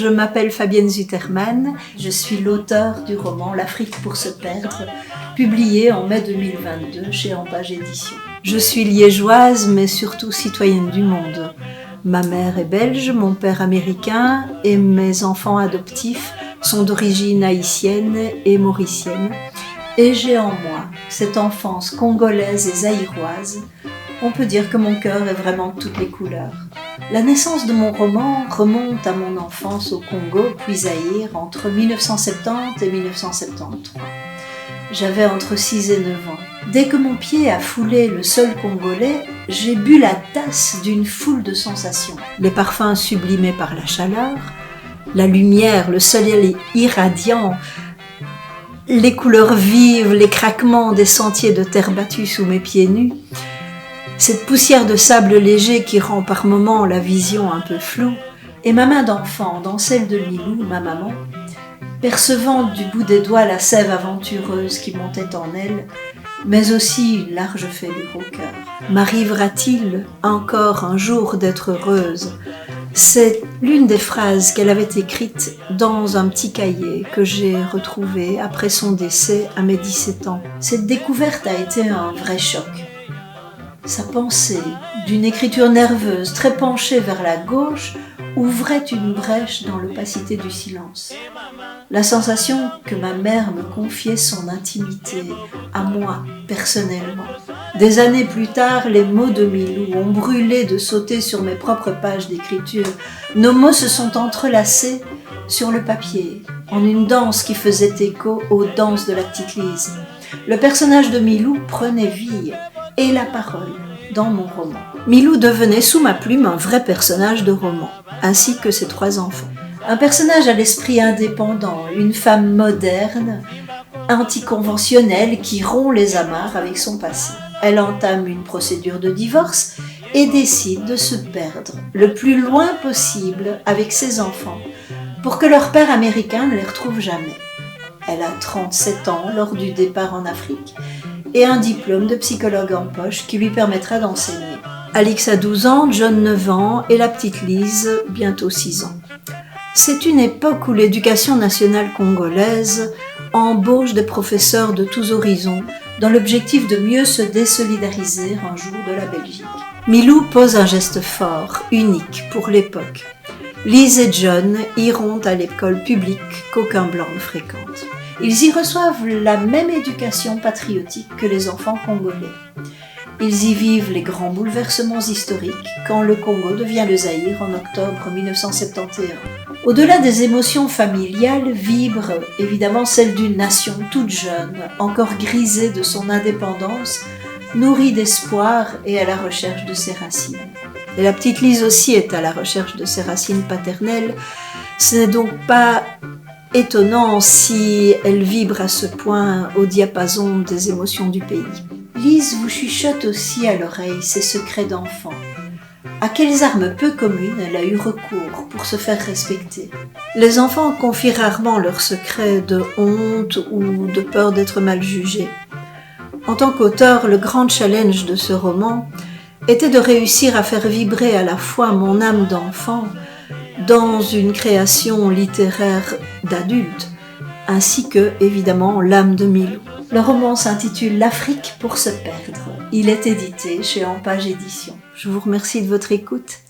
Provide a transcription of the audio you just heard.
je m'appelle Fabienne Zuterman, je suis l'auteure du roman L'Afrique pour se perdre, publié en mai 2022 chez Ampage Éditions. Je suis liégeoise mais surtout citoyenne du monde. Ma mère est belge, mon père américain et mes enfants adoptifs sont d'origine haïtienne et mauricienne. Et j'ai en moi cette enfance congolaise et zaïroise. On peut dire que mon cœur est vraiment de toutes les couleurs. La naissance de mon roman remonte à mon enfance au Congo, puis Zaïre, entre 1970 et 1973. J'avais entre 6 et 9 ans. Dès que mon pied a foulé le sol congolais, j'ai bu la tasse d'une foule de sensations. Les parfums sublimés par la chaleur, la lumière, le soleil irradiant, les couleurs vives, les craquements des sentiers de terre battue sous mes pieds nus, cette poussière de sable léger qui rend par moments la vision un peu floue, et ma main d'enfant dans celle de Milou, ma maman, percevant du bout des doigts la sève aventureuse qui montait en elle, mais aussi une large fêlure au cœur. M'arrivera-t-il encore un jour d'être heureuse ? C'est l'une des phrases qu'elle avait écrites dans un petit cahier que j'ai retrouvé après son décès à mes 17 ans. Cette découverte a été un vrai choc. Sa pensée, d'une écriture nerveuse, très penchée vers la gauche, ouvrait une brèche dans l'opacité du silence. La sensation que ma mère me confiait son intimité, à moi, personnellement. Des années plus tard, les mots de Milou ont brûlé de sauter sur mes propres pages d'écriture. Nos mots se sont entrelacés sur le papier, en une danse qui faisait écho aux danses de la petite Lise. Le personnage de Milou prenait vie et la parole dans mon roman. Milou devenait sous ma plume un vrai personnage de roman, ainsi que ses 3 enfants. Un personnage à l'esprit indépendant, une femme moderne, anticonventionnelle qui rompt les amarres avec son passé. Elle entame une procédure de divorce et décide de se perdre le plus loin possible avec ses enfants pour que leur père américain ne les retrouve jamais. Elle a 37 ans lors du départ en Afrique et un diplôme de psychologue en poche qui lui permettra d'enseigner. Alix a 12 ans, John 9 ans et la petite Lise bientôt 6 ans. C'est une époque où l'éducation nationale congolaise embauche des professeurs de tous horizons dans l'objectif de mieux se désolidariser un jour de la Belgique. Milou pose un geste fort, unique pour l'époque. Lise et John iront à l'école publique qu'aucun blanc ne fréquente. Ils y reçoivent la même éducation patriotique que les enfants congolais. Ils y vivent les grands bouleversements historiques quand le Congo devient le Zaïre en octobre 1971. Au-delà des émotions familiales, vibre évidemment celle d'une nation toute jeune, encore grisée de son indépendance, nourrie d'espoir et à la recherche de ses racines. Et la petite Lise aussi est à la recherche de ses racines paternelles. Ce n'est donc pas étonnant si elle vibre à ce point au diapason des émotions du pays. Lise vous chuchote aussi à l'oreille ses secrets d'enfant. À quelles armes peu communes elle a eu recours pour se faire respecter. Les enfants confient rarement leurs secrets de honte ou de peur d'être mal jugés. En tant qu'auteur, le grand challenge de ce roman était de réussir à faire vibrer à la fois mon âme d'enfant dans une création littéraire d'adulte, ainsi que, évidemment, l'âme de Milou. Le roman s'intitule L'Afrique pour se perdre. Il est édité chez Ampage Éditions. Je vous remercie de votre écoute.